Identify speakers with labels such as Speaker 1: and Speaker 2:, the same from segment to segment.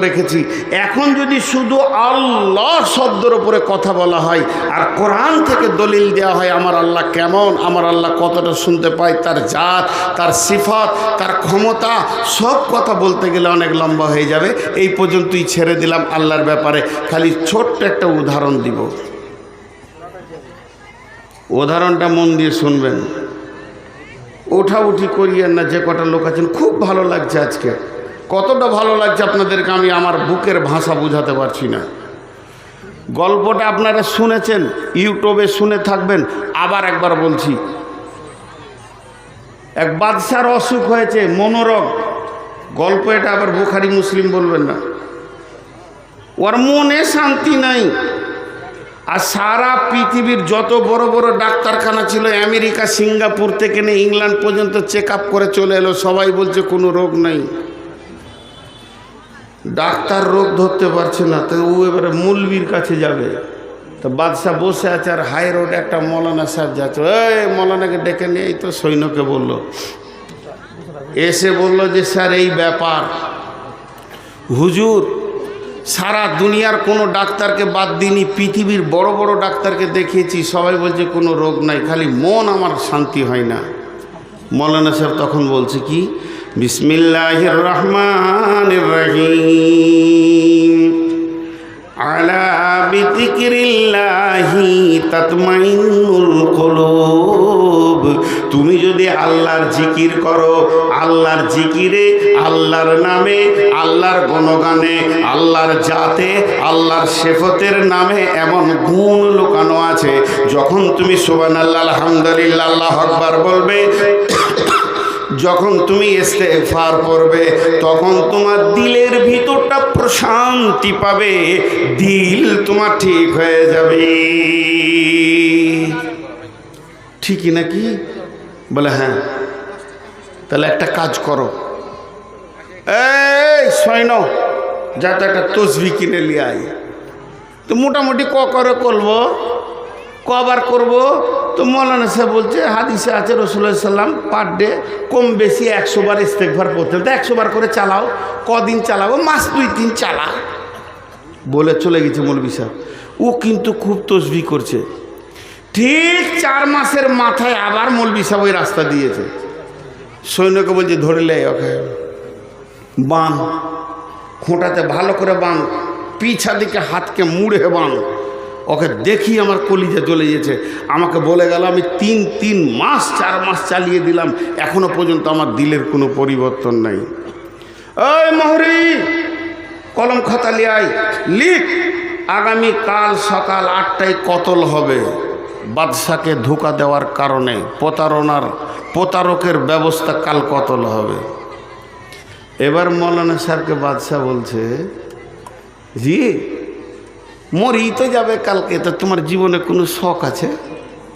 Speaker 1: রেখেছি। এখন যদি শুধু আল্লাহ শব্দের উপরে কথা বলা হয় আর কোরআন থেকে দলিল দেওয়া হয় আমার আল্লাহ কেমন, আমার আল্লাহ কতটা শুনতে পায়, তার জাত, তার সিফাত, তার ক্ষমতা, সব কথা বলতে গেলে অনেক লম্বা হয়ে যাবে। এই পর্যন্তই ছেড়ে দিলাম আল্লাহর ব্যাপারে। খালি ছোট্ট একটা উদাহরণ দিব, উদাহরণটা মন দিয়ে শুনবেন। ওঠাউঠি করিয়েন না, যে কটা লোক আছেন। খুব ভালো লাগছে আজকে, কতটা ভালো লাগছে আপনাদেরকে আমি আমার বুকের ভাষা বুঝাতে পারছি না। গল্পটা আপনারা শুনেছেন, ইউটিউবে শুনে থাকবেন। আবার একবার বলছি, এক বাদশার অসুখ হয়েছে, মনোরোগ। গল্প এটা, আবার বুখারী মুসলিম বলবেন না। ওর মনে শান্তি নাই। আর সারা পৃথিবীর যত বড় বড় ডাক্তারখানা ছিল, আমেরিকা, সিঙ্গাপুর থেকে নিয়ে ইংল্যান্ড পর্যন্ত চেক আপ করে চলে এলো, সবাই বলছে কোনো রোগ নাই। ডাক্তার রোগ ধরতে পারছে না, তো ও এবারে মৌলবীর কাছে যাবে। তো বাদশাহ বসে আছে, আর হাই রোড একটা মৌলানা সাহেব যাচ্ছে। এই মৌলানাকে ডেকে নিয়ে, এই তো সৈন্যকে বলল, এসে বলল যে স্যার এই ব্যাপার, হুজুর সারা দুনিয়ার কোনো ডাক্তারকে বাদ দিইনি, পৃথিবীর বড় বড় ডাক্তারকে দেখিয়েছি, সবাই বলছে কোনো রোগ নাই, খালি মন আমার শান্তি হয় না। মৌলানা সাহেব তখন বলছে কি, বিসমিল্লাহির রহমানির রহিম, আলা বিযিকরিল্লাহি তাতমাইন্নুল কুলুব। তুমি যদি আল্লাহর জিকির করো, আল্লাহর জিকিরে, আল্লাহর নামে, আল্লাহর গুণগানে, আল্লাহর জাতে, আল্লাহর সিফাতের নামে এমন গুণ লুকানো আছে, যখন তুমি সুবহানাল্লাহ, আলহামদুলিল্লাহ, আল্লাহু আকবার বলবে, যখন তুমি ইস্তেগফার করবে, তখন তোমার দিলের ভিতরটা প্রশান্তি পাবে, দিল তোমার ঠিক হয়ে যাবে। ঠিকই নাকি? বলে হ্যাঁ। তাহলে একটা কাজ করো, এই সৈন্য, যাতে একটা তসবিহ কিনে নিয়ে আয়। তো মোটামুটি করে করবো, কবার করব? তো মৌলানা সাহেব বলছে, হাদিসে আছে রাসূলুল্লাহ সাল্লাম পার ডে কম বেশি 100 বার ইস্তেগফার করতেন। তো 100 বার করে চালাও। কদিন চালাবো? মাস 2-3 চালা। বলে চলে গেছে মৌলভী সাহেব। ও কিন্তু খুব তসবিহ করছে। ঠিক 4 মাসের মাথায় আবার মৌলভী সাহেব ওই রাস্তা দিয়েছে। সৈন্যকে বলছে, ধরলে ওকে বান, খোঁটাতে ভালো করে বান, পিছা দিকে হাতকে মুড়ে বান। ওকে দেখি আমার কলিজা জ্বলে গেছে। আমাকে বলে গেল, আমি 3 মাস 4 মাস চালিয়ে দিলাম, এখনো পর্যন্ত আমার দিলের কোনো পরিবর্তন নাই। ওই মোহরি, কলম খাতা নিয়ে আয়, লিখ, আগামীকাল সকাল 8টায় কতল হবে। বাদশাকে ধোঁকা দেওয়ার কারণে, প্রতারকের ব্যবস্থা, কাল কতল হবে। এবার মৌলানা সাহেবকে বাদশাহ বলছে, জি মরি তো যাবে কালকে, তো তোমার জীবনে কোনো শখ আছে?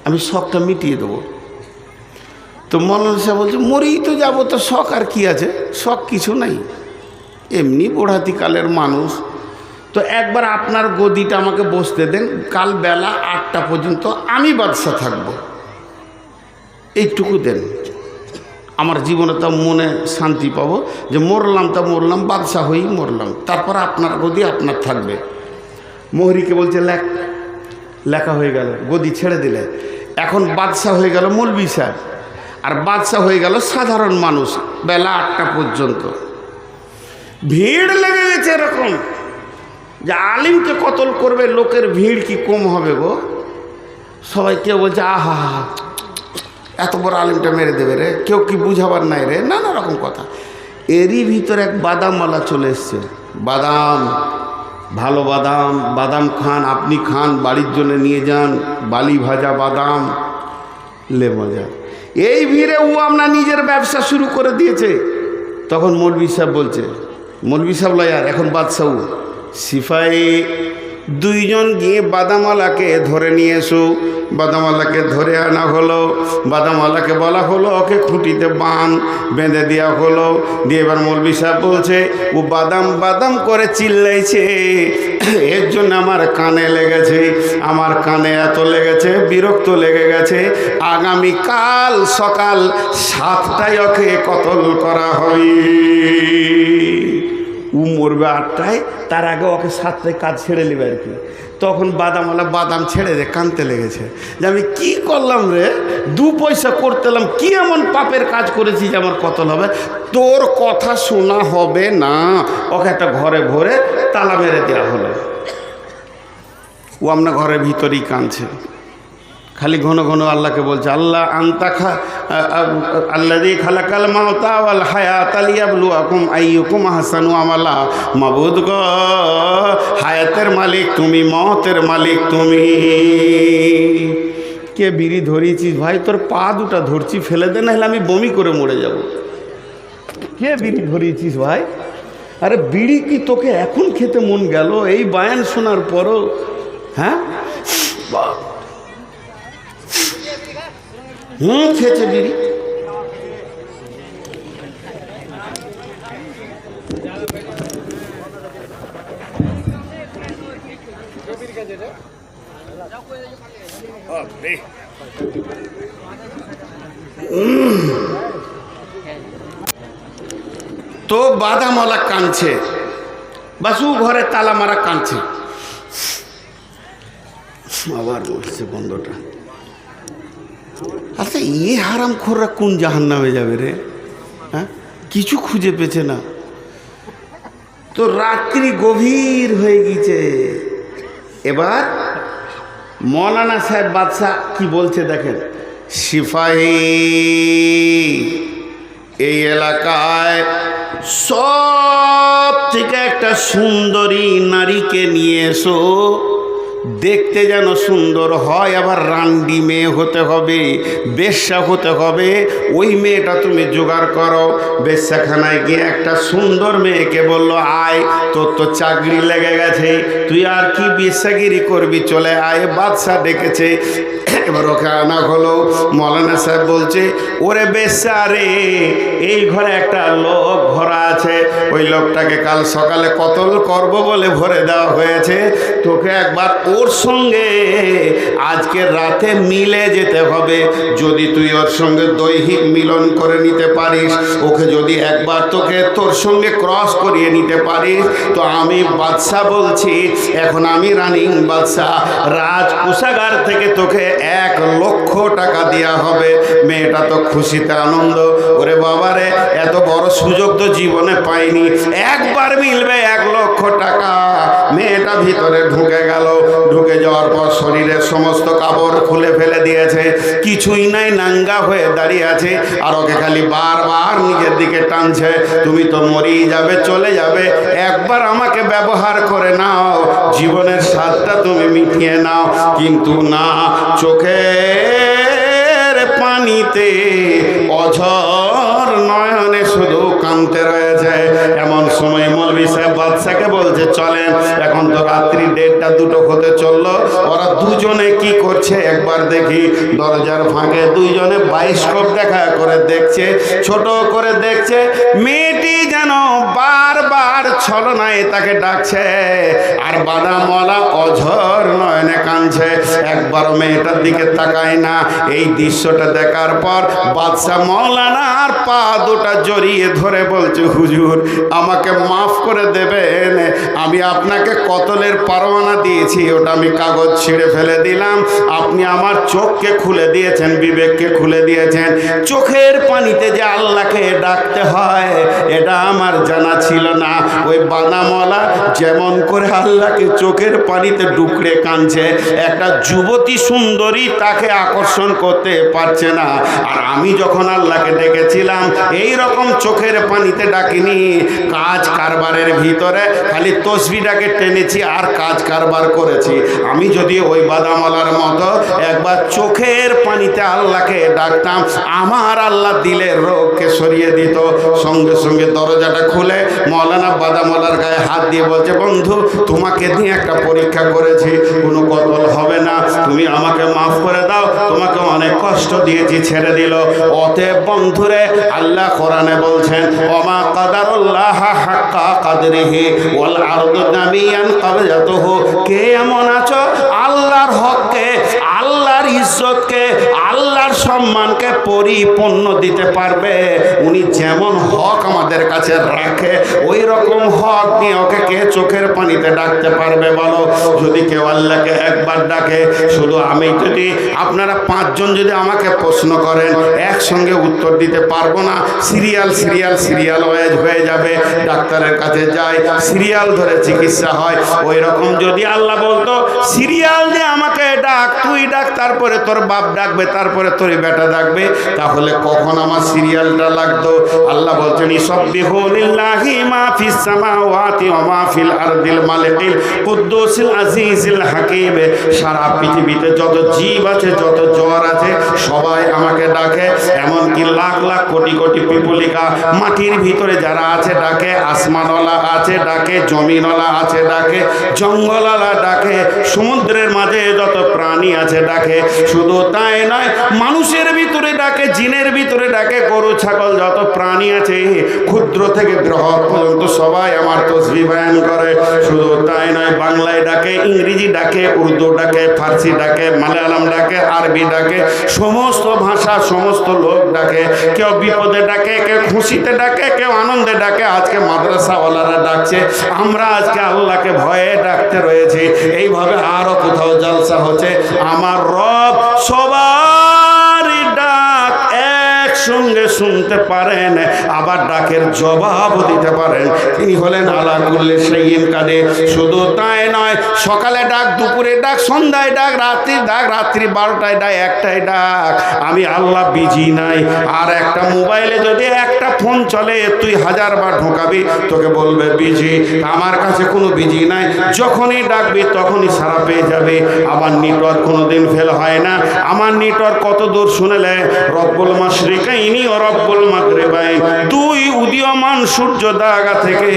Speaker 1: আমি শখটা মিটিয়ে দেবো। তো মৌলানা সাহেব বলছে, মরি তো যাবো, তো শখ আর কি আছে? শখ কিছু নাই, এমনি বুড়াতিকালের মানুষ। তো একবার আপনার গদিটা আমাকে বসতে দেন, কাল বেলা 8টা পর্যন্ত আমি বাদশাহ থাকব, এইটুকু দেন। আমার জীবনে তো মনে শান্তি পাবো যে মরলাম তা মরলাম, বাদশাহ হয়েই মরলাম, তারপর আপনার গদি আপনার থাকবে। মোহরিকে বলছে, লেখা হয়ে গেল, গদি ছেড়ে দিলে। এখন বাদশাহ হয়ে গেল মৌলভী সাহেব, আর বাদশাহ হয়ে গেল সাধারণ মানুষ। বেলা 8টা পর্যন্ত ভিড় লেগে গেছে এরকম যে আলিমকে কতল করবে, লোকের ভিড় কি কম হবে গো? সবাই কেউ বলছে, আহা এত বড় আলিমটা মেরে দেবে রে, কেউ কি বুঝাবার নাই রে, নানা রকম কথা। এরই ভিতরে এক বাদামওয়ালা চলে এসছে। বাদাম, ভালো বাদাম, বাদাম খান, আপনি খান, বাড়ির জন্য নিয়ে যান, বালি ভাজা বাদাম, লে মজা। এই ভিড়ে ও আমরা নিজের ব্যবসা শুরু করে দিয়েছে। তখন মৌলভী সাহেব বলছে, মৌলভী সাহেব লয়ার, এখন বাদশাহ, সিপাই 2 জন গিয়ে বাদামওয়ালাকে ধরে নিয়ে এসো। বাদামওয়ালাকে ধরে আনা হলো। বাদামওয়ালাকে বলা হলো, ওকে খুঁটিতে বেঁধে দেওয়া হলো। দিয়ে এবার মৌলভী সাহেব বলছে, ও বাদাম বাদাম করে চিল্লাইছে, এর জন্য আমার কানে লেগেছে, আমার কানে এত লেগেছে, বিরক্ত লেগে গেছে। আগামীকাল সকাল 7টায় ওকে কতল করা হবে। ও মরবে 8টায়, তার আগে ওকে 7টায় কাজ ছেড়ে নেবে আর কি। তখন বাদামওয়ালা বাদাম ছেড়ে দে কাঁদতে লেগেছে যে আমি কি করলাম রে, 2 পয়সা করতেলাম, কি এমন পাপের কাজ করেছি যে আমার কতল হবে। তোর কথা শোনা হবে না, ওকে একটা ঘরে ভরে তালা মেরে দেওয়া হলো। ও আপনার ঘরের ভিতরেই কাঁদছে, খালি ঘন ঘন আল্লাহকে বলছে, আল্লাহ আনতা আল্লাযী খালাকাল মাউতা ওয়াল হায়াতা লিয়াবলুয়াকুম আইয়ুকুম আহসানু আমালা। মাবুদ গো, হায়াতের মালিক তুমি, মওতের মালিক তুমি। কে বিড়ি ধরিয়েছিস ভাই? তোর পা দুটা ধরছি, ফেলে দে, না হলে আমি বমি করে মরে যাব। কে বিড়ি ধরিয়েছিস ভাই? আরে বিড়ি কি তোকে এখন খেতে মন গেল এই বায়ান শোনার পরও? হ্যাঁ, খেয়েছে বিড়ি। তো বাদামওয়ালা কাঁদছে, বাসু ঘরে তালা মারা কাঁদছে, আবার বলছে বন্ধটা। আচ্ছা, হারাম খোররা কোন জাহান্নামে যাবে রে? হ্যাঁ, কিছু খুঁজে পেছে না। তো রাত্রি গভীর হয়ে গেছে। এবার মৌলানা সাহেব বাদশাহ কি বলছে দেখেন, সিপাহী এই এলাকায় সব থেকে একটা সুন্দরী নারীকে নিয়ে এসো, দেখতে যেন সুন্দর হয়, আবার রান্ডি মেয়ে হতে হবে, বেশ্যা হতে হবে। ওই মেয়েটা তুমি জোগাড় করো। বেশ্যাখানায় গিয়ে একটা সুন্দর মেয়েকে বললো, আয়, তোর তো চাকরি লেগে গেছে, তুই আর কি বেশ্যাগিরি করবি, চলে আয়, বাদশা ডেকেছে। এবার ওকে আনা হলো। মৌলানা সাহেব বলছে, ওরে বেশ্যা রে, এই ঘরে একটা লোক ভরা আছে, ওই লোকটাকে কাল সকালে কতল করব বলে ভরে দেওয়া হয়েছে, তোকে একবার ওর সঙ্গে আজকে রাতে মিলে যেতে হবে। যদি তুই ওর সঙ্গে দৈহিক মিলন করে নিতে পারিস, ওকে যদি একবার তোকে তোর সঙ্গে ক্রস করিয়ে নিতে পারিস, তো আমি বাদশা বলছি, এখন আমি রানিং বাদশা, রাজ কোষাগার থেকে তোকে 1 লক্ষ টাকা দেওয়া হবে। মেয়েটা তো খুশিতে আনন্দ, ওরে বাবারে, এত বড় সুযোগ তো জীবনে পাইনি, একবার মিলবে 1 লক্ষ টাকা। মেয়েটা ভিতরে ঢুকে গেল। ঢুকে যাওয়ার পর শরীরের সমস্ত কাপড় খুলে ফেলে দিয়েছে, কিছুই নাই, নাঙ্গা হয়ে দাঁড়িয়ে আছে, আর ওকে খালি বারবার নিজের দিকে টানছে, তুমি তো মরেই যাবে, চলে যাবে, একবার আমাকে ব্যবহার করে নাও, জীবনের স্বাদটা তুমি মিটিয়ে নাও। কিন্তু না, চোখের পানিতে অঝর নয়নে শুধু কাঁদতে রয়েছে। এমন সময় মৌলভী সাহেব বাদশাকে বলছে, চলেন, এখন তো রাত্রি 1:30-2 হতে চললো, ওরা দুজনে কি করছে একবার দেখি। দরজার ফাঁকে দুইজনে বায়োস্কোপ দেখা করে দেখছে, ছোট করে দেখছে। মেয়েটি যেন বারবার ছলনায় তাকে ডাকছে, আর বাদামওয়ালা অঝর নয়নে কাঁদছে, একবারও মেয়েটার দিকে তাকায় না। এই দৃশ্যটা দেখার পর বাদশা মৌলানার পা দুটা জড়িয়ে ধরে বলছে, হুজুর, আমাকে মাফ করে দেবেন, আমি আপনাকে কতলের পরোয়ানা দিয়েছি, ওটা আমি কাগজ ছিঁড়ে ফেলে দিলাম, আপনি আমার চোখকে খুলে দিয়েছেন, বিবেককে খুলে দিয়েছেন, চোখের পানিতে যে আল্লাহকে ডাকতে হয় এটা আমার জানা ছিল না। ওই বাদামওয়ালা যেমন করে আল্লাহকে চোখের পানিতে ডুকরে কাঁদছে, একটা যুবতী সুন্দরী তাকে আকর্ষণ করতে পারছে না। আর আমি যখন আল্লাহকে ডেকেছিলাম এই রকম চোখের পানিতে ডাকিনি, কাজ কারবারের ভিতরে খালি তসবিটাকে টেনেছি আর কাজ কারবার করেছি। আমি যদি ওই বাদামওয়ালার মতো একবার চোখের পানিতে আল্লাহকে ডাকতাম, আমার আল্লাহ দিলের রোগকে সরিয়ে দিত। সঙ্গে সঙ্গে দরজাটা খুলে মৌলানা বাদামওয়ালার গায়ে হাত দিয়ে বলছে, বন্ধু, তোমাকে দিয়ে একটা পরীক্ষা করেছি, কোনো কতল হবে না, তুমি আমাকে মাফ করে দাও, তোমাকে অনেক কষ্ট দিয়েছি, ছেড়ে দিল। অতএব বন্ধুরে, আল্লাহ কোরআনে বলছেন, ওমা কাদারুল্লাহ হাক্কা কাদরিহি ওয়াল আরদু দামিয়ান কাবজাতুহু। কে এমন আছো আল্লাহর হককে, আল্লাহর ইজ্জতকে, আল্লাহর সম্মানকে পরিপূর্ণ দিতে পারবে। উনি যেমন হক আমাদের কাছে রাখে ওই রকম হক নিয়ে ওকে কে চোখের পানিতে ডাকতে পারবে বলো? যদি কেউ আল্লাহকে একবার ডাকে, শুধু আমি যদি আপনারা পাঁচজন যদি আমাকে প্রশ্ন করেন একসঙ্গে উত্তর দিতে পারবো না। সিরিয়াল ওয়াইজ হয়ে যাবে। ডাক্তারের কাছে যায়, সিরিয়াল ধরে চিকিৎসা হয়। ওই রকম যদি আল্লাহ বলতো সিরিয়াল দিয়ে আমাকে ডাক, তুই ডাক, তারপরে তোর বাপ ডাকবে, তারপরে তোর বেটা ডাকবে, তাহলে কখন আমার সিরিয়ালটা লাগতো? আল্লাহ বলছেন ইসাব্বিহু লিল্লাহি মা ফিস সামাওয়াতি ওয়া মা ফিল আরদিল মালিকিল কুদ্দুসিল আজিজিল হাকিম। সারা পৃথিবীতে যত জীব আছে, যত জ্বর আছে, সবাই আমাকে ডাকে। এমনকি লাখ লাখ কোটি কোটি পিপুলিকা মাটির ভিতরে যারা আছে ডাকে, আসমানওয়ালা আছে ডাকে, জমিনওয়ালা আছে ডাকে, জঙ্গলওয়ালা ডাকে, সমুদ্রের মাঝে যত প্রাণী আছে ডাকে। শুধু তাই নয়, মানুষের ভিতরে ডাকে, জিনের ভিতরে ডাকে, গরু ছাগল যত প্রাণী আছে ক্ষুদ্র থেকে বৃহৎ পর্যন্ত সবাই আমার তসবিহ বয়ান করে। শুধু তাই নয়, বাংলায় ডাকে, ইংরেজি ডাকে, উর্দু ডাকে, ফার্সি ডাকে, মালায়ালাম ডাকে, আরবি ডাকে, সমস্ত ভাষা সমস্ত লোক ডাকে। কেউ বিপদে ডাকে, কেউ খুশিতে ডাকে, কেউ আনন্দে ডাকে। আজকে মাদ্রাসাওয়ালারা ডাকছে, আমরা আজকে আল্লাহকে ভয়ে ডাকতে রয়েছি। এইভাবে আরো কোথাও জলসা হচ্ছে। আমার রব সবার ডাক একসঙ্গে শুনতে পারেন, আবার ডাকের জবাবও দিতে পারেন। তিনি হলেন আলা কুল্লি শাইইন কাদির। শুধু তাই নয়, সকালে ডাক, দুপুরে ডাক, সন্ধ্যায় ডাক, রাত্রির ডাক, রাত্রি 12টায় ডাক, 1টায় ডাক। আমি আল্লাহ বিজি নাই। আর একটা মোবাইলে যদি একটা ফোন চলে, তুই 1000 বার ঢোকাবি, তোকে বলবে বিজি। আমার কাছে কোনো বিজি নাই, যখনই ডাকবি তখনই সারা পেয়ে যাবে। আমার নেটওয়ার্ক কোনোদিন ফেল হয় না। আমার নেটওয়ার্ক কত দূর শুনেলে, রব্বুল মাশরিকাইনি ও রব্বুল মাগরিবাইন, দুই উদীয়মান সূর্য দাগা থেকে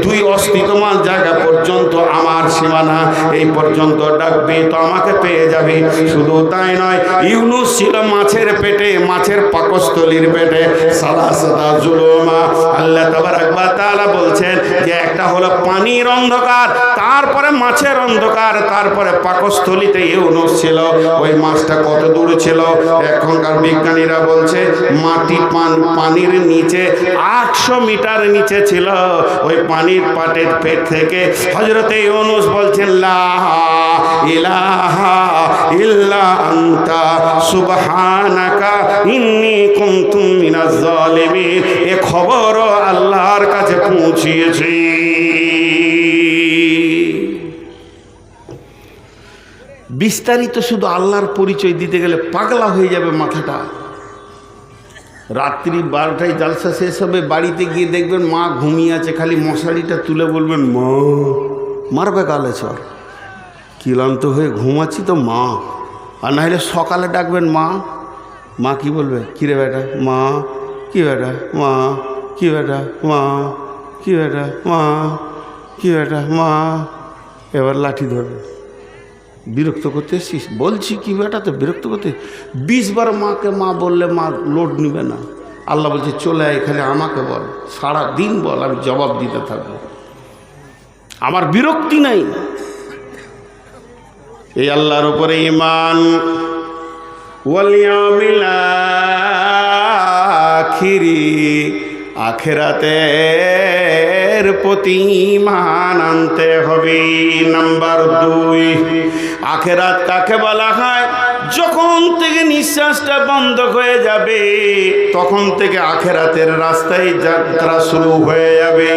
Speaker 1: দুই অস্তিত্বমান জায়গা পর্যন্ত আমার সীমানা। এই পর্যন্ত ডাকবি তো আমাকে পেয়ে যাবে। শুধু তাই নয়, ইউনুস ছিল মাছের পেটে, মাছের পাকস্থলীর পেটে। সালাসাতা জুলুমা, আল্লাহ তাবারাক ওয়া তাআলা বলছেন যে একটা হলো পানির অন্ধকার, তারপরে মাছের অন্ধকার, তারপরে পাকস্থলীতে ইউনুস ছিল। ওই মাছটা কত দূর ছিল? এখনকার বিজ্ঞানীরা বলছে পানির নিচে 800 মিটার নিচে ছিল। ওই পানির পাটের পেট থেকে হযরতে ইউনুস বলছেন লা ইলাহা ইল্লা আনতা সুবহানাকা ইন্নী কুনতু মিনাজ জালিমিন। এ খবর আল্লাহর কাছে পৌঁছিয়েছে। বিস্তারিত শুধু আল্লাহর পরিচয় দিতে গেলে পাগলা হয়ে যাবে মাথাটা। রাত্রি 12টায় জালসা শেষ হবে, বাড়িতে গিয়ে দেখবেন মা ঘুমিয়ে আছে, খালি মশারিটা তুলে বলবেন মা, মারবে গালে চর, ক্লান্ত হয়ে ঘুমাচ্ছি তো মা। আর না হলে সকালে ডাকবেন মা, মা কি বলবে, কিরে বেটা, মা কি বেটা, মা কি বেটা, মা কি বেটা, মা কি বেটা, মা। এবার লাঠি ধরবে, বিরক্ত করতে এসছিস, বলছি কি বেটা, তো বিরক্ত করতে। 20 বার মাকে মা বললে মা লোড নিবে না। আল্লাহ বলছে চলে আয়, এখানে আমাকে বল, সারা দিন বল, আমি জবাব দিতে থাকবো, আমার বিরক্তি নাই। এই আল্লাহর উপরে ঈমান, ওয়াল ইয়াউমিল আখিরি, আখিরাতের প্রতি ঈমান আনতে হবে। নাম্বার 2, আখিরাত কাকে বলা হয়? যখন থেকে নিঃশ্বাসটা বন্ধ হয়ে যাবে তখন থেকে আখিরাতের রাস্তায় যাত্রা শুরু হয়ে যাবে।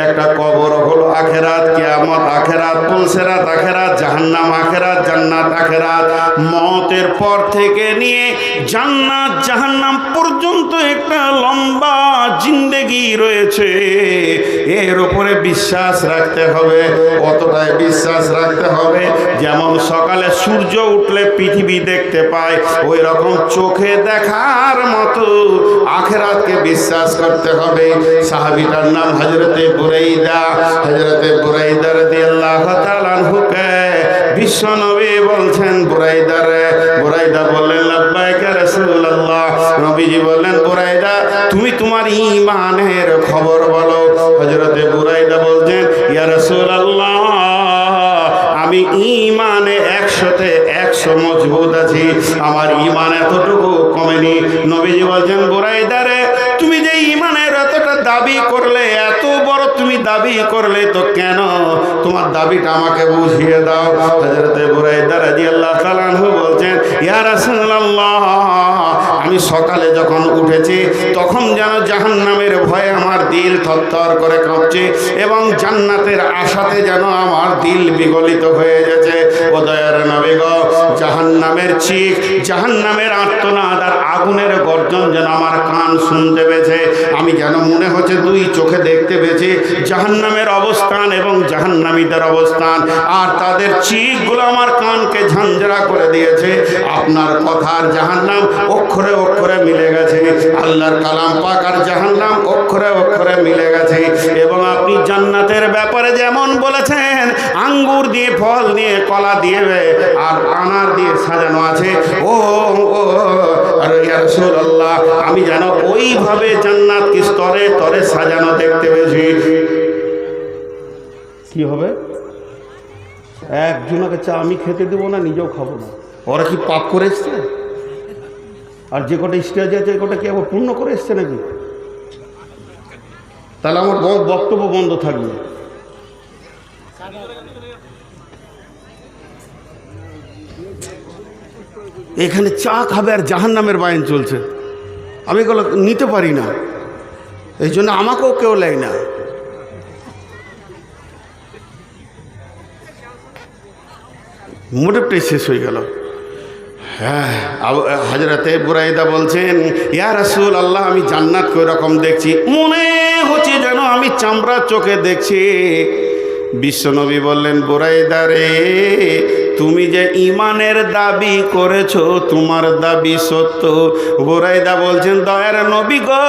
Speaker 1: একটা কবর হলো আখিরাত, কিয়ামত আখিরাত, পুলসিরাত আখিরাত, জাহান্নাম আখিরাত, জান্নাত আখিরাত। মওতের পর থেকে নিয়ে জান্নাত জাহান্নাম পর্যন্ত একটা লম্বা জিন্দেগি রয়েছে। এর উপরে বিশ্বাস রাখতে হবে। কতটাই বিশ্বাস রাখতে হবে? যেমন সকালে সূর্য উঠলে পৃথিবী দেখতে পায়, ওই রকম চোখে দেখার মতো আখিরাতকে বিশ্বাস করতে হবে। সাহাবীটার নাম হযরতে বুরাইদা। হযরতে বুরাইদা রাদিয়াল্লাহু তাআলা আনহুকে বিশ্বনবী বলছেন, বুরাইদা বললেন লাব্বাইক ইয়া রাসূলুল্লাহ। নবীজি বললেন, বুরাইদা তুমি তোমার ঈমানের খবর বলো। হযরতে বুরাইদা বলছেন, ইয়া রাসূলুল্লাহ আমি ঈমানে 100তে 100 মজবুত আছি, আমার ঈমান এতটুকু কমেনি। নবীজি বলছেন, বুরাইদা রে, তুমি যে ঈমানের এতটা দাবি করলে, এত বড় তুমি দাবি করলে, তো কেন তোমার দাবিটা আমাকে বুঝিয়ে দাও। হযরত বুরাইদা রাদিয়াল্লাহু তাআলা আনহু বলছেন, ইয়া রাসূলুল্লাহ, আমি সকালে যখন উঠেছি তখন যেন জাহান্নামের ভয়ে আমার দিল থরথর করে কাঁপছে এবং জান্নাতের আশাতে যেন আমার দিল বিগলিত হয়ে গেছে। ও দয়ার নবী গো, জাহান্নামের চিৎ, জাহান্নামের আর্তনাদ আর আগুনের গর্জন যেন আমার কান শুনতে পেয়েছে। আমি যেন মনে হচ্ছে 2 চোখে দেখতে পেয়েছি জাহান্নামের অবস্থান এবং জাহান্নামীদের অবস্থান, আর তাদের চিৎগুলো আমার কানকে ঝঞ্ঝরা করে দিয়েছে। আপনার কথার জাহান্নাম অক্ষরে অক্ষরে মিলে গেছে, আল্লাহর কালাম পাক আর জাহান্নাম অক্ষরে অক্ষরে মিলে গেছে। এবং আপনি জান্নাতের ব্যাপারে যেমন বলেছেন আঙ্গুর দিয়ে, ফল দিয়ে, কলা দিয়ে আর আনার দিয়ে সাজানো আছে, ও ও আর ইয়া রাসূলুল্লাহ, আমি যেন ওইভাবে জান্নাতকে স্তরে স্তরে সাজানো দেখতে পেয়েছি। কি হবে? একজনকে চা আমি খেতে দেবো না, নিজেও খাবো না। ওরা কি পাপ করে এসছে? আর যে কটা স্টেজ আছে ওটা কি আবার পূর্ণ করে এসছে নাকি? তাহলে আমার বক্তব্য বন্ধ থাকবে। এখানে চা খাবে আর জাহান্নামের বায়ন চলছে, আমি এগুলো নিতে পারি না, এই জন্য আমাকেও কেউ নেয় না। মোটিভটাই শেষ হয়ে গেল। হ্যাঁ, হযরতে বুরাইদা বলছেন, ইয়া রাসূলুল্লাহ, আমি জান্নাত কই রকম দেখছি, মনে হচ্ছে যেন আমি চামড়ার চোখে দেখছি। বিশ্বনবী বললেন, বুরাইদা রে, তুমি যে ঈমানের দাবি করেছো, তোমার দাবি সত্য। বুরাইদা বলছেন, দয়ার নবী গো,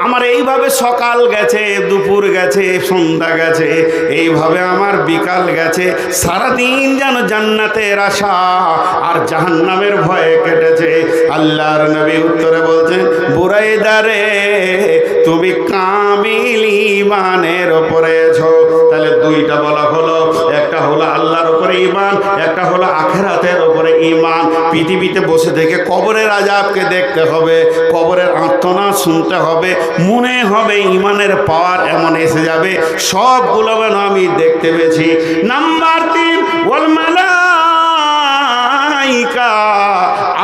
Speaker 1: আমার এইভাবে সকাল গেছে, দুপুর গেছে, সন্ধ্যা গেছে, এইভাবে আমার বিকাল গেছে, সারাদিন যেন জান্নাতের আশা আর জাহান্নামের ভয়ে কেটেছে। আল্লাহর নবী উত্তরে বলছেন, বুরাইদা রে, তুমি কামিল ঈমানের উপরে আছো। তাহলে 2টা বলা হলো, একটা হলো আল্লাহর উপরে ঈমান, একটা হলো আখিরাতের উপরে ঈমান। পৃথিবীতে বসে থেকে কবরের আযাবকে দেখতে হবে, কবরের আর্তনাদ শুনতে হবে, মনে হবে ঈমানের পাওয়ার এমন এসে যাবে, সবগুলো যেন আমি দেখতে পেয়েছি। নাম্বার 3, ওয়াল মালাইকা,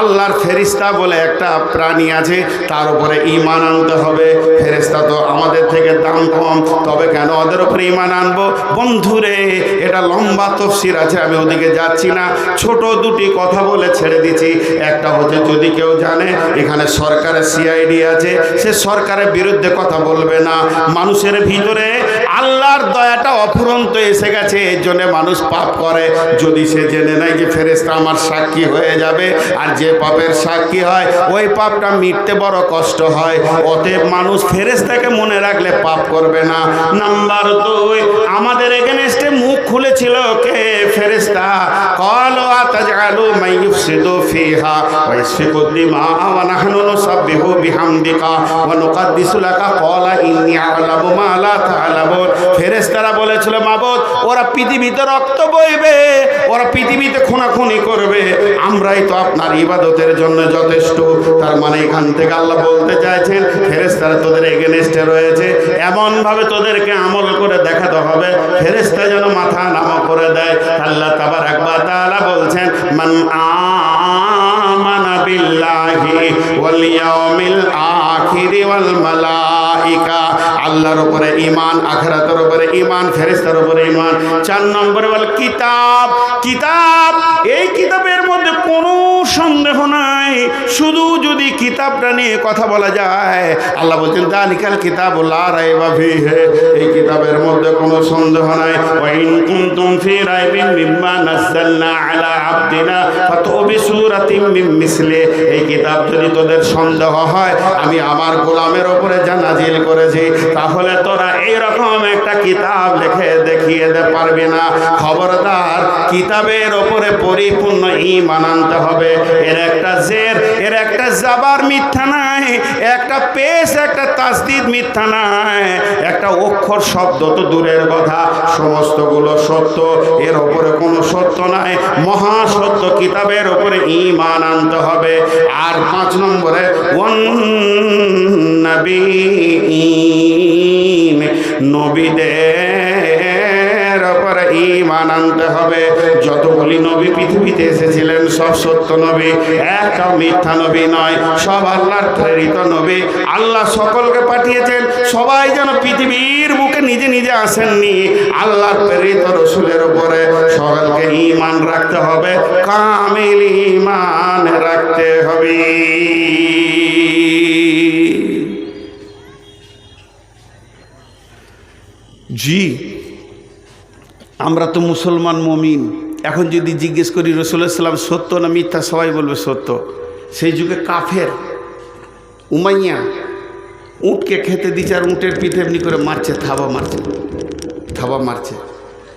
Speaker 1: আল্লাহর ফেরেশতা বলে একটা প্রাণী আছে, তার উপরে ঈমান আনতে হবে। ফেরেশতা তো আমাদের থেকে দাম কম, তবে কেন ওদের উপরে ঈমান আনবো? বন্ধুরে, এটা লম্বা তাফসীর আছে, আমি ওদিকে যাচ্ছি না, ছোট 2টি কথা বলে ছেড়ে দিচ্ছি। একটা হচ্ছে, যদি কেউ জানে এখানে সরকারের সিআইডি আছে, সে সরকারের বিরুদ্ধে কথা বলবে না। মানুষের ভিতরে আল্লাহর দয়াটা অফুরন্ত এসে গেছে, এর জন্য মানুষ পাপ করে। যদি সে জেনে নেয় যে ফেরেশতা আমার সাক্ষী হয়ে যাবে, আর যে পাপের সাক্ষী হয় ওই পাপটা মিটতে বড় কষ্ট হয়, অতএব মানুষ ফেরেশতাকে মনে রাখলে পাপ করবে না। নাম্বার 2, আমাদের এগেনস্টে মুখ খুলেছিল কে? ফেরেশতা। ক্বালু আতাজআলু মান ইফসিদু ফিহা ওয়া ইয়াসফিকু দিমা ওয়া নাহনু নুসাব্বিহু বিহামদিকা ওয়া নুকাদ্দিসু লাকা ক্বালা ইন্নী আ'লামু মা লা তা'লামুন। ফেরেশতারা বলেছিল, মাবুদ, ওরা পৃথিবীতে রক্ত বইবে, ওরা পৃথিবীতে খুনাখুনি করবে, আমরাই তো আপনার ইবাদতের জন্য যথেষ্ট। তার মানে এখান থেকে আল্লাহ বলতে চাইছেন, ফেরেশতারা তোদের এগেনস্টে রয়েছে, এমনভাবে তোদেরকে আমল করে দেখাতে হবে ফেরেশতা যেন মাথা নামা করে দেয়। আল্লাহ তাবারাক ওয়া তাআলা বলছেন, মান আমানা বিল্লাহি ওয়াল ইয়াউমিল আখির ওয়াল মালাইকা, আল্লাহর উপরে ঈমান, আখিরাতের উপরে ঈমান, ফেরেশতার উপরে ঈমান। 4 নম্বরে বল কিতাব। কিতাব, এই কিতাবের মধ্যে কোনো সন্দেহ নাই, শুধু যদি কিতাবটা নিয়ে কথা বলা যায়, আল্লাহ বলছেন, যালিকাল কিতাবু লা রাইবা ফীহি, এই কিতাবের মধ্যে কোনো সন্দেহ নাই। ওয়া ইন কুনতুম ফী রাইবিন মিম্মা নাযালনা আলা আবদিনা ফাতু বিসূরাতিন মিন মিসলি, এই কিতাব যদি তোদের সন্দেহ হয় আমি আমার গোলামের উপরে যা নাজিল করেছি, তাহলে তোরা এইরকম একটা কিতাব লিখে দেখিয়ে দিতে পারবি না। খবরদার, কিতাবের উপরে পরিপূর্ণ ঈমান আনতে হবে। এর একটা জের, এর একটা জাবার মিথ্যা নাই, একটা পেশ, একটা তাসদীদ মিথ্যা নাই, একটা অক্ষর শব্দ তো দূরের কথা, সমস্তগুলো সত্য, এর উপরে কোনো সত্য নাই। মহা সত্য কিতাবের উপরে ঈমান আনতে হবে। আর 5 নম্বরে ওয়ান নবীন, নবীদের উপরে ঈমান আনতে হবে। যতগুলি নবী পৃথিবীতে এসেছিলেন সব সত্য নবী, একটা মিথ্যা নবী নয়, সব আল্লাহর প্রেরিত নবী। আল্লাহ সকলকে পাঠিয়েছেন, সবাই যেন পৃথিবীর বুকে নিজে নিজে আসেননি। আল্লাহর প্রেরিত রসুলের উপরে সকলকে ঈমান রাখতে হবে, কামিল ঈমান রাখতে হবে। জি, আমরা তো মুসলমান মুমিন। এখন যদি জিজ্ঞেস করি রাসূলুল্লাহ সাল্লাল্লাহু আলাইহি ওয়াসাল্লাম সত্য না মিথ্যা, সবাই বলবে সত্য। সেই যুগে কাফের উমাইয়া উটকে খেতে দিচ্ছে, আর উটের পিঠে এমনি করে মারছে, থাবা মারছে।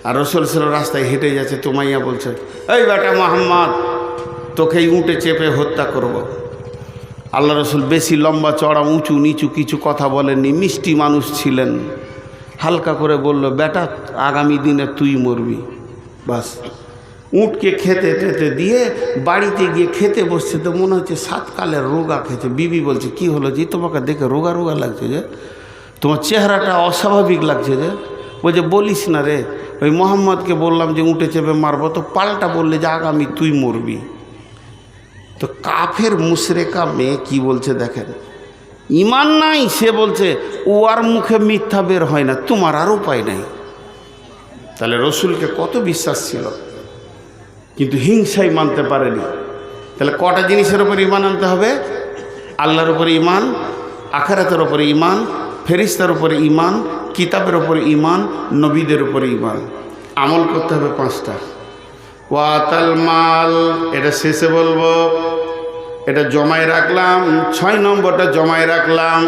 Speaker 1: আর রাসূলুল্লাহ সাল্লাল্লাহু আলাইহি ওয়াসাল্লাম রাস্তায় হেঁটে যাচ্ছে, তো উমাইয়া বলছে, এই বেটা মুহাম্মদ, তোকে এই উটে চেপে হত্যা করব। আল্লাহ রসুল বেশি লম্বা চড়া উঁচু নিচু কিছু কথা বলেননি, মিষ্টি মানুষ ছিলেন। হালকা করে বলল, বেটা আগামী দিনে তুই মরবি। বাস, উটকে খেতে টেতে দিয়ে বাড়িতে গিয়ে খেতে বসছে, তো মনে হচ্ছে 7 কালের রোগা খেয়েছে। বিবি বলছে, কি হলো যে তোমাকে দেখে রোগা রোগা লাগছে, যে তোমার চেহারাটা অস্বাভাবিক লাগছে। যে বলছে, বলিস না রে, ওই মোহাম্মদকে বললাম যে উঠে চেপে মারবো, তো পাল্টা বললে যে আগামী তুই মরবি। তো কাফের মুশরিকা মেয়ে কি বলছে দেখেন, ঈমান নাই, সে বলছে ও আর মুখে মিথ্যা বের হয় না, তোমার আর উপায় নাই। তাহলে রসুলকে কত বিশ্বাস ছিল, কিন্তু হিংসাই মানতে পারেনি। তাহলে কটা জিনিসের উপর ঈমান আনতে হবে? আল্লাহর উপরে ঈমান, আখিরাতের উপরে ঈমান, ফেরেশতার উপরে ঈমান, কিতাবের উপরে ঈমান, নবীদের উপরে ঈমান। আমল করতে হবে 5টা। ওয়াতাল মাল, এটা শেষে বলবো, এটা জমায় রাখলাম। 6 নম্বরটা জমায় রাখলাম।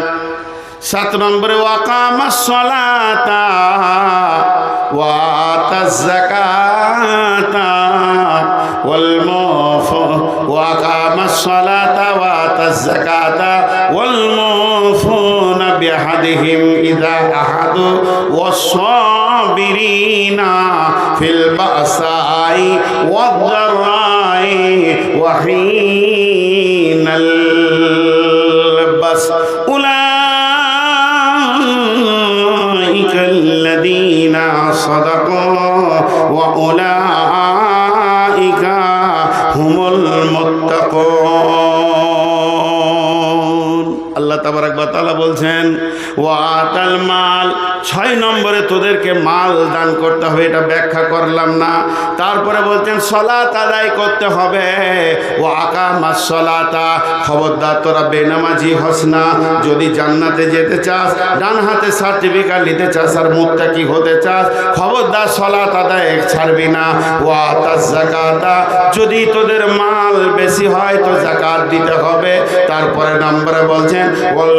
Speaker 1: 7 নম্বরে ওয়াকামাস সালাতা ওয়াতাজ যাকাতা ওয়াকামাস সালাতা ওয়াতাজ যাকাতা ওয়াল মুফুনা বিআহদিহিম ইযা আহাদু ওয়াস-সাবিরিনা ফিল বাসাই ওয়াদ-দারাই ওয়া হিনাল বাস উলাইকাল্লাযীনা সাদাকু ওয়া উলাইকা হুমুল মুত্তাকুন। আল্লাহ তাবারাক ওয়া তাআলা বলছেন, ওয়াতাল মাল, 6 নম্বরে তোদেরকে মাল দান করতে হবে। এটা ব্যাখ্যা করলাম না। তারপরে বলছেন সালাত আদায় করতে হবে। ও আকামাস সালাতা, খবরদার তোরা বেনামাজি হস না। যদি জান্নাতে যেতে চাস, ডান হাতে সার্টিফিকেট নিতে চাস, আর মুত্তাকি হতে চাস, খবরদার সালাত আদায় ছাড়বি না। ওয়াতাজ যাকাতা, যদি তোদের মাল বেশি হয় তো যাকাত দিতে হবে। তারপরে নম্বরে বলছেন ওয়াল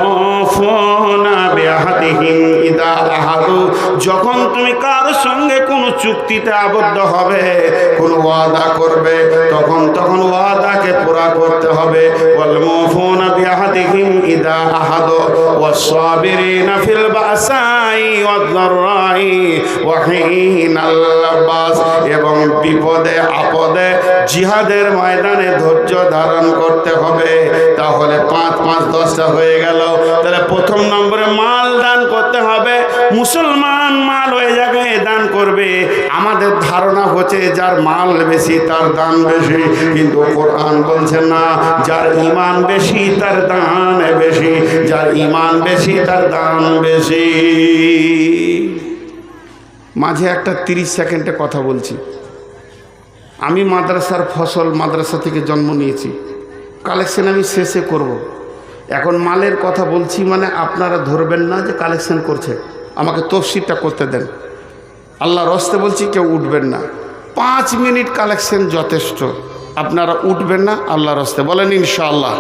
Speaker 1: মুফুনা বিআহদিহিম ইযা আহাদু, যখন তুমি কার সঙ্গে কোনো চুক্তিতে আবদ্ধ হবে, কোন ওয়াদা করবে, তখন ওয়াদাকে পুরা করতে হবে। ওয়াল মুফুনা বিআহদিহিম ইযা আহাদু ওয়াস-সাবিরিনা ফিল বাসাই ওয়াদ-দারাই ওয়া হিনাল বাস, এবং বিপদে আপদে জিহাদের ময়দানে ধৈর্য ধারণ করতে হবে। তাহলে 5 5 10টা হয়ে গেল। তাহলে 1 নম্বরে মাল দান করতে হবে। মুসলমান মাল ওই জায়গায় দান করবে। আমাদের ধারণা হচ্ছে যার মাল বেশি তার দান বেশি, কিন্তু কোরআন বলছে না, যার ঈমান বেশি তার দান বেশি, যার ঈমান বেশি তার দান বেশি। মাঝে একটা 30 সেকেন্ডে কথা বলছি। আমি মাদ্রাসার ফসল, মাদ্রাসা থেকে জন্ম নিয়েছি। কালেকশন আমি শেষে করব। এখন মালের কথা বলছি মানে আপনারা ধরবেন না যে কালেকশন করছে, আমাকে তফসিরটা করতে দেন। আল্লাহর রাস্তে বলছি, কেউ উঠবেন না। 5 মিনিট কালেকশন যথেষ্ট, আপনারা উঠবেন না আল্লাহর রাস্তে বলেন ইনশাআল্লাহ।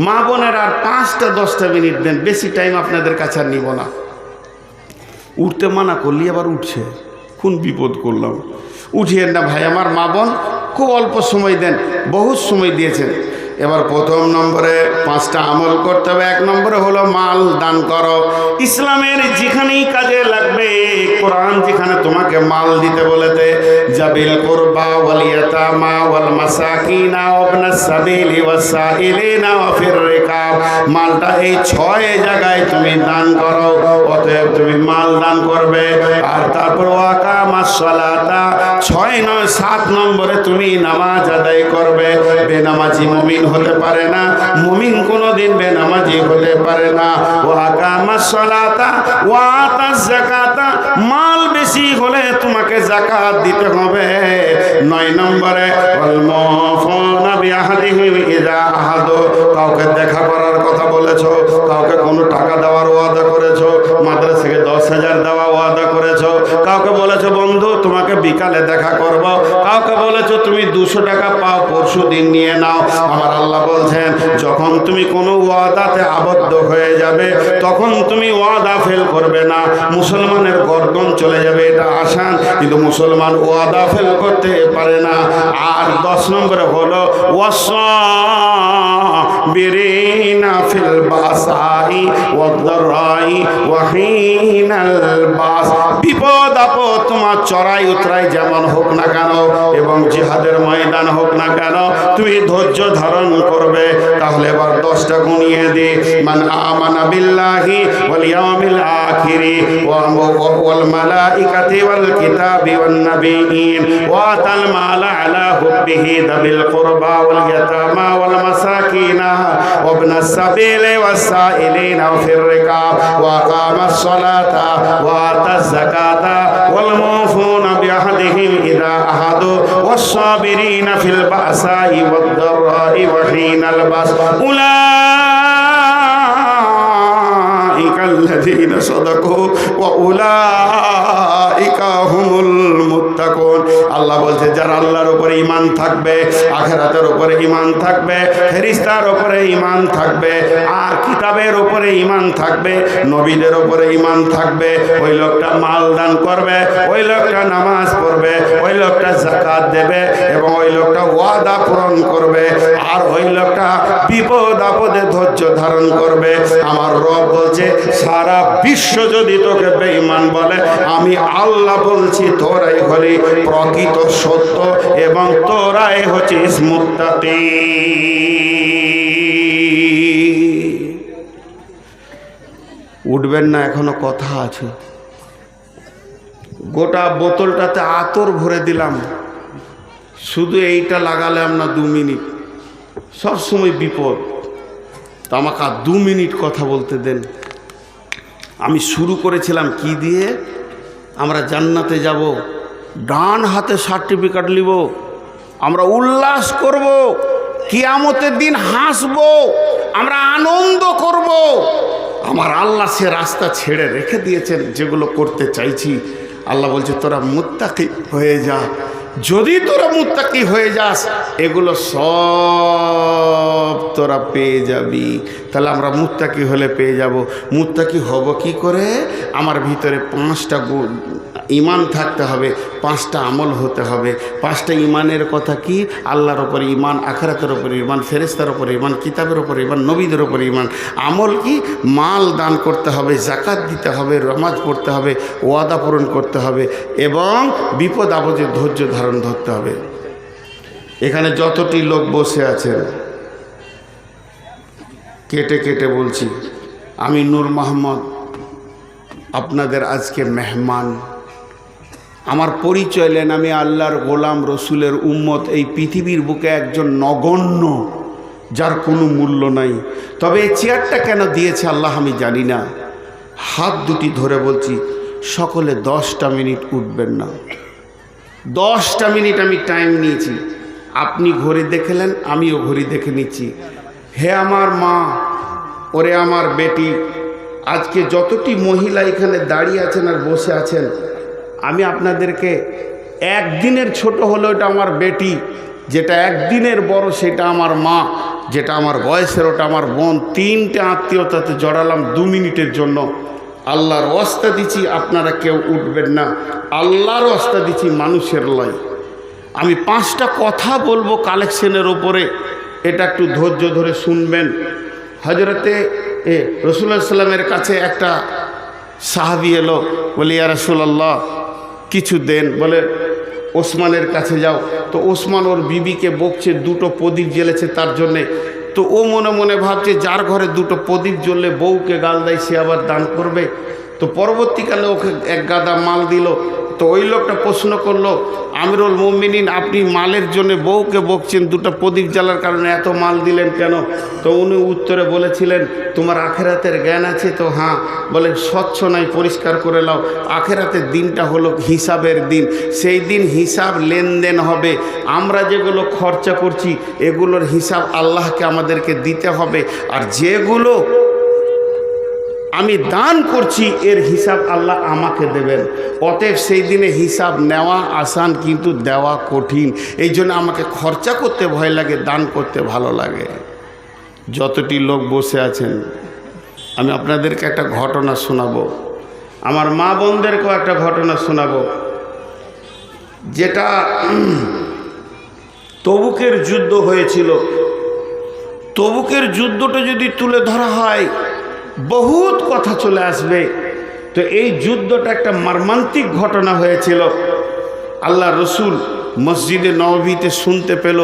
Speaker 1: মা বোনের আর 5টা 10টা মিনিট দেন, বেশি টাইম আপনাদের কাছে আর নিব না। উঠতে মানা করলি আবার উঠছে, কোন বিপদ করলাম। উঠিয়েন না ভাই আমার, মা বোন খুব অল্প সময় দেন, বহুত সময় দিয়েছেন। এবার 1 নম্বরে 5টা আমল করতে হবে। 1 নম্বরে হলো মাল দান করো। ইসলামের যেখানেই কাজে লাগবে কোরআন যেখানে তোমাকে মাল দিতে বলেছে, জাবিল কুরবা ওয়াল ইয়াতামা ওয়াল মাসাকিনা ওয়াবনাস সাবিলি ওয়াসাইলিনা ওয়া ফির রিকাব, মালটা এই 6 জায়গায় তুমি দান করো। অতএব তুমি মাল দান করবে। আর তারপর ওয়াকামাস সালাতা, 7 নম্বরে তুমি নামাজ আদায় করবে। বেনামাজি মুমিন হতে পারে না, মুমিন কোনোদিন বেনামাজি হতে পারে না। ওয়াকামাস সালাতা ওয়া আতাজ যাকাতা, মাল বেশি হলে তোমাকে যাকাত দিতে হবে। 9 নম্বরে ওয়াল মুফুনা বিআহদিহিম ইযা আহাদু, কাউকে দেখা করার কথা বলেছো, কাউকে কোনো টাকা দেওয়ার ওয়াদা করেছো, মাদ্রাসাকে 10,000 দেওয়া ওয়াদা করেছো, কাউকে বলেছো বন্ধু তোমাকে বিকালে দেখা করব, কাউকে বলেছো তুমি 200 টাকা পাও পরশু দিন নিয়ে নাও। আমার আল্লাহ বলছেন যখন তুমি কোনো ওয়াদাতে আবদ্ধ হয়ে যাবে তখন তুমি ওয়াদা ফেল করবে না। মুসলমানের গর্দন চলে যাবে এটা আসান, কিন্তু মুসলমান ওয়াদা ফেল করতে পারে না। আর 10 নম্বরে হলো ওয়াসাবিরিনা ফিল বাসাই ওয়াদ-দারাই ওয়া হিনাল বাস, বিপদ আপদ তোমার চড়াই উতরাই যেমন হোক না কেন এবং জিহাদের ময়দান হোক না কেন তুমি ধৈর্য ধারণ করবে। তাহলে এবার 10টা গুনিয়ে দি। মান আমানা বিল্লাহি ওয়াল ইয়াউমিল আখিরি ওয়াল মালাইকাতি ওয়াল কিতাবি ওয়ান নাবিয়িন ওয়া আতাল মালা আলা হুব্বিহি দাবিল কুরবা ওয়াল ইয়াতামা ওয়াল মাসাকিনা ওয়া ইবনাস সাবিলি ওয়াস সাইলিনা ফির রিকাব ওয়া আকামাস সালাতা ওয়া আতাজ যাকাতা ওয়াল মুফুনা বিআহদিহিম ইযা আহাদু ওয়াস সাবিরিনা ফিল বাসাই ওয়াদ দারাই ওয়া হিনাল বাস, উলাইকাল্লাযীনা সাদাকু ওয়া উলাইকা হুমুল মুত্তাকুন। আল্লাহ বলছে যারা আল্লাহর উপরে ঈমান থাকবে, আখিরাতের উপরে ঈমান থাকবে, ফেরেশতার উপরে ঈমান থাকবে, আর কিতাবের উপরে ঈমান থাকবে, নবীদের উপরে ঈমান থাকবে, ওই লোকটা মাল দান করবে, ওই লোকটা নামাজ পড়বে, ওই লোকটা যাকাত দেবে এবং ওই লোকটা ওয়াদা পূরণ করবে, আর ওই লোকটা বিপদ আপদে ধৈর্য ধারণ করবে। আমার রব বলছে সারা বিশ্ব যদি তোকে বেঈমান বলে আমি আল্লাহ বলছি তোরাই হলি প্রকৃত সত্য এবং তোরাই হচ্ছিস মুত্তাকি। উঠবেন না, এখনো কথা আছে। গোটা বোতলটাতে আতর ভরে দিলাম, শুধু এইটা লাগালাম না 2 মিনিট, সব সময় বিপদ। তো আমাকে আর 2 মিনিট কথা বলতে দেন। আমি শুরু করেছিলাম কি দিয়ে, আমরা জান্নাতে যাব, ডান হাতে সার্টিফিকেট নিব, আমরা উল্লাস করব, কিয়ামতের দিন হাসব, আমরা আনন্দ করব। আমার আল্লাহ সে রাস্তা ছেড়ে রেখে দিয়েছেন যেগুলো করতে চাইছি। আল্লাহ বলছে তোরা মুত্তাকি হয়ে যা। যদি তোরা মুত্তাকি হয়ে যাস এগুলো সব তোরা পেয়ে যাবি। তাহলে আমরা মুত্তাকি হলে পেয়ে যাব। মুত্তাকি হব কি করে? আমার ভিতরে 5টা গুণ ঈমান থাকতে হবে, 5টা আমল হতে হবে। 5টা ঈমানের কথা কি? আল্লাহর উপরে ঈমান, আখিরাতের উপরে ঈমান, ফেরেশতার উপরে ঈমান, কিতাবের উপরে ঈমান, নবীদের উপরে ঈমান। আমল কি? মাল দান করতে হবে, যাকাত দিতে হবে, নামাজ পড়তে হবে, ওয়াদা পূরণ করতে হবে এবং বিপদ আপদে ধৈর্য ধারণ ধরতে হবে। এখানে যতটি লোক বসে আছেন, কেটে কেটে বলছি, আমি নূর মোহাম্মদ আপনাদের আজকে মেহমান। আমার পরিচয় নেন, আমি আল্লাহর গোলাম, রসুলের উম্মত, এই পৃথিবীর বুকে একজন নগণ্য যার কোনো মূল্য নাই। তবে এই চেয়ারটা কেন দিয়েছে আল্লাহ আমি জানি না। হাত দুটি ধরে বলছি, সকলে 10টা মিনিট উঠবেন না। 10টা মিনিট আমি টাইম নিয়েছি। আপনি ঘড়ি দেখলেন, আমিও ঘড়ি দেখে নিচ্ছি। হে আমার মা, ওরে আমার বেটি, আজকে যতটি মহিলা এখানে দাঁড়িয়ে আছেন আর বসে আছেন, আমি আপনাদেরকে একদিনের ছোট হলো ওটা আমার বেটি, যেটা একদিনের বড় সেটা আমার মা, যেটা আমার বয়সের ওটা আমার বোন। 3টে আত্মীয়তাতে জড়ালাম 2 মিনিটের জন্য। আল্লাহর ওয়াস্তা দিচ্ছি আপনারা কেউ উঠবেন না। আল্লাহর ওয়াস্তা দিচ্ছি, মানুষের লয়। আমি 5টা কথা বলবো কালেকশনের ওপরে, এটা একটু ধৈর্য ধরে শুনবেন। হজরতে রাসূলুল্লাহ সাল্লামের কাছে একটা সাহাবী এলো, বলে ইয়া রাসূলুল্লাহ কিছু দেন। বলে ওসমানের কাছে যাও। তো ওসমান ওর বিবিকে বকছে, দুটো প্রদীপ জ্বেলেছে তার জন্যে। তো ও মনে মনে ভাবছে যার ঘরে দুটো প্রদীপ জ্বললে বউকে গাল দেয় সে আবার দান করবে। তো পরবর্তীকালে ওকে এক গাদা মাল দিল। তো ওই লোকটা প্রশ্ন করলো, আমিরুল মুমিনিন আপনি মালের জন্য বউকে বকছেন, দুটো প্রদীপ জ্বালার কারণে এত মাল দিলেন কেন? তো উনি উত্তরে বলেছিলেন তোমার আখেরাতের জ্ঞান আছে তো? হ্যাঁ। বলে স্বচ্ছ নাই, পরিষ্কার করে নাও। আখেরাতের দিনটা হলো হিসাবের দিন, সেই দিন হিসাব লেনদেন হবে। আমরা যেগুলো খরচা করছি এগুলোর হিসাব আল্লাহকে আমাদেরকে দিতে হবে, আর যেগুলো আমি দান করছি এর হিসাব আল্লাহ আমাকে দেবেন। অতএব সেই দিনে হিসাব নেওয়া আসান কিন্তু দেওয়া কঠিন। এই জন্য আমাকে খরচা করতে ভয় লাগে, দান করতে ভালো লাগে। যতটি লোক বসে আছেন আমি আপনাদেরকে একটা ঘটনা শোনাবো, আমার মা বোনদেরকেও একটা ঘটনা শোনাবো, যেটা তবুকের যুদ্ধ হয়েছিল। তবুকের যুদ্ধটা যদি তুলে ধরা হয় বহুত কথা চলে আসবে। তো এই যুদ্ধটা একটা মর্মান্তিক ঘটনা হয়েছিল। আল্লাহ রসুল মসজিদে নববীতে শুনতে পেল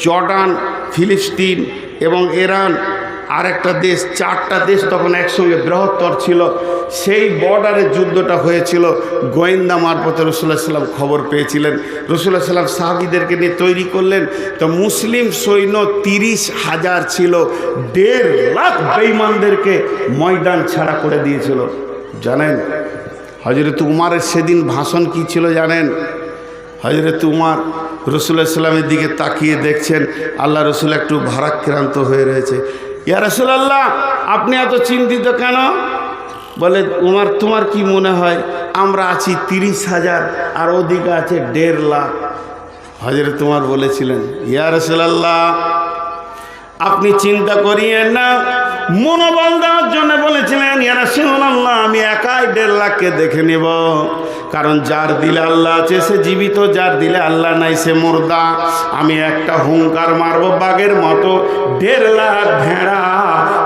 Speaker 1: জর্ডান, ফিলিস্তিন এবং ইরান আর একটা দেশ, চারটা দেশ তখন একসঙ্গে বৃহত্তর ছিল। সেই বর্ডারে যুদ্ধটা হয়েছিল। গোয়েন্দা মারফতে রসুল্লাহ সাল্লাম খবর পেয়েছিলেন। রসুল্লাহ সাল্লাম সাহাবীদেরকে নিয়ে তৈরি করলেন। তো মুসলিম সৈন্য 30,000 ছিল, 1.5 লাখ বেঈমানদেরকে ময়দান ছাড়া করে দিয়েছিল। জানেন হযরত উমারের সেদিন ভাষণ কি ছিল জানেন? হযরত উমার রসুল্লাহ সাল্লামের দিকে তাকিয়ে দেখছেন আল্লাহ রসুল একটু ভারাক্রান্ত হয়ে রয়েছে। ইয়া রাসূলুল্লাহ আপনি এত চিন্তিত কেন? বলে উমার তোমার কি মনে হয় আমরা আছি 30,000 আর ওদিকে আছে 1.5 লাখ। হযরত উমার বলেছিলেন ইয়া রাসূলুল্লাহ আপনি চিন্তা করিয়েন না, মনোবল দেওয়ার জন্য বলেছিলেন ইয়া রাসূলুল্লাহ আমি একাই 1.5 লাখকে দেখে নেব। কারণ যার দিলে আল্লাহ আছে সে জীবিত, যার দিলে আল্লাহ নাই সে মুর্দা। আমি একটা হুঙ্কার মারব বাঘের মতো, 1.5 লাখ ভেড়া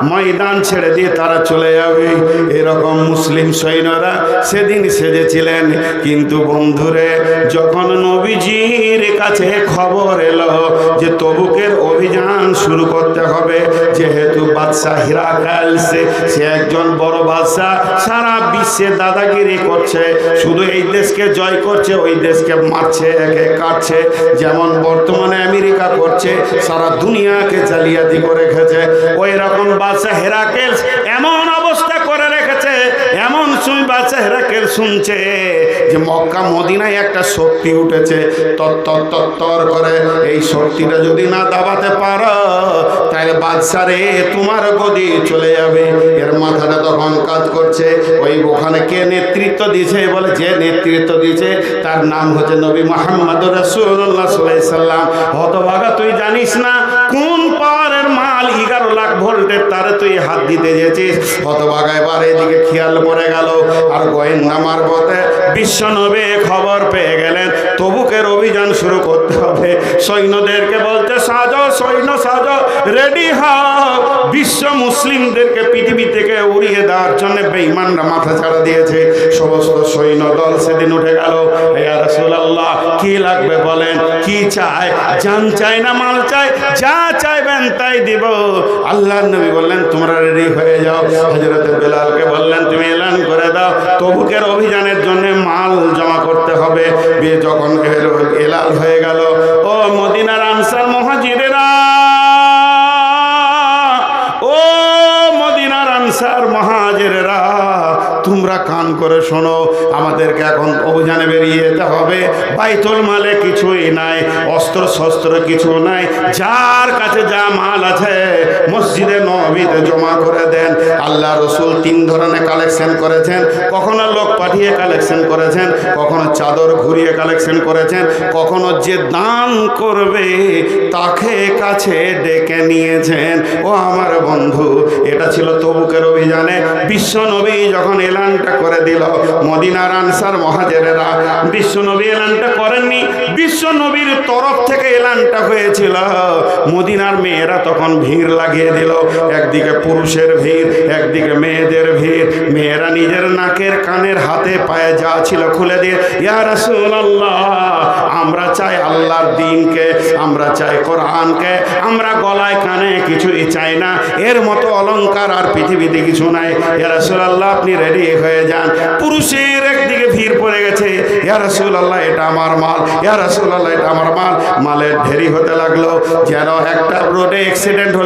Speaker 1: ময়দান ছেড়ে দিয়ে তারা চলে যাবে। এরকম মুসলিম সৈন্যরা সেদিন সেজেছিলেন। কিন্তু বন্ধুরে যখন নবীজির কাছে খবর এলো যে তবুকের অভিযান শুরু করতে হবে, যেহেতু বাদশাহ হিরাকাল সে একজন বড় বাদশাহ, সারা বিশ্বে দাদাগিরি করছে, শুধু এই দেশকে জয় করছে, ওই দেশকে মারছে, একে কাটছে, যেমন বর্তমানে আমেরিকা করছে, সারা দুনিয়াকে জালিয়াতি করে রেখেছে। ওই রকম বাদশাহ হেরাকেল এমন অবস্থা করে রেখেছে, এমন সময় বাদশাহ হেরাকেল শুনছে যে মক্কা মদিনায় একটা শক্তি উঠেছে, তত্তর করে এই শক্তিটা যদি না দাবাতে পারো তাহলে বাদশাহ রে তোমার গদি চলে যাবে। এর মাথাটা তখন কাজ করছে। ওই ওখানে কে নেতৃত্ব দিয়েছে? বলে যে নেতৃত্ব দিয়েছে তার নাম হচ্ছে নবী মুহাম্মদ রাসূলুল্লাহ সাল্লাল্লাহু আলাইহি সাল্লাম। হতভাগা তুই জানিস না কোন পাওয়ারের মাল 11 লাখ ভোল্টের তারে তুই হাত দিতে গেছিস। হতভাগা এবার এদিকে খেয়াল পড়ে গেল। আর গোয়েন্দা মারফতে বিশ্বনবী খবর পেয়ে গেলেন তবুকের অভিযান শুরু করতে হবে। সৈন্যদেরকে বলতে সাজো, সৈন্য সাজো, রেডি হও। বিশ্ব মুসলিমদেরকে পৃথিবী থেকে উড়িয়ে দেওয়ার জন্য বেঈমানরা মাথা ছাড়া দিয়েছে। সমস্ত সৈন্য দল সেদিন উঠে গেল। ইয়া রাসূলুল্লাহ কি লাগবে বলেন, কি চাই? জান চাই না মাল চাই? যা চাইবেন তাই দিব। আল্লাহর নবী বললেন তোমরা রেডি হয়ে যাও। হযরত বেলালকে বললেন তুমি এলান করে দাও তবুকের অভিযানের জন্য মাল জমা করতে হবে। যখন এলান হয়ে গেল, ও মদিনার আনসার মুহাজিরেরা, ও মদিনার আনসার মুহাজিরেরা, তোমরা কান করে শোনো, আমাদেরকে এখন অভিযানে বেরিয়ে যেতে হবে। বাইতুল মালে কিছুই নাই, অস্ত্র শস্ত্র কিছু নাই, যার কাছে যা মাল আছে মসজিদে নববীতে জমা করে দেন। আল্লাহ রসুল 3 ধরনের কালেকশন করেছেন। কখনো লোক পাঠিয়ে কালেকশন করেছেন, কখনো চাদর ঘুরিয়ে কালেকশন করেছেন, কখনো যে দান করবে তাকে কাছে ডেকে নিয়েছেন। ও আমার বন্ধু, এটা ছিল তবুকের অভিযানে। বিশ্ব নবী যখন এলানটা করে দিল, মদিনা আর আনসার মহাজেরেরা বিশ্ব নবী এলানটা করেননি, বিশ্ব নবীর তরফ থেকে এলানটা হয়েছিল। মদিনার মেয়েরা তখন ভিড় লাগিয়ে দিল, একদিকে পুরুষের ভিড়, একদিকে মেয়েদের ভিড়। মেয়েরা নিজের নাকের কানের হাতে পায়ে যা ছিল খুলে দিয়ে, ইয়া রাসূলুল্লাহ, আমরা চাই আল্লাহর দ্বীনকে, আমরা চাই কোরআনকে, আমরা গলায় কানে কিছুই চাই না, এর মতো অলংকার আর পৃথিবীতে কিছু নাই। ইয়া রাসূলুল্লাহ, আপনি রেডি হয়ে যান। পুরুষের একদিকে ভিড় পড়ে গেছে, ইয়া রাসূলুল্লাহ এটা আমার মাল, ইয়া রাসূলুল্লাহ এটা আমার মাল। মালের ঢেরি হতে লাগলো, যেন একটা রোডে অ্যাক্সিডেন্ট হলে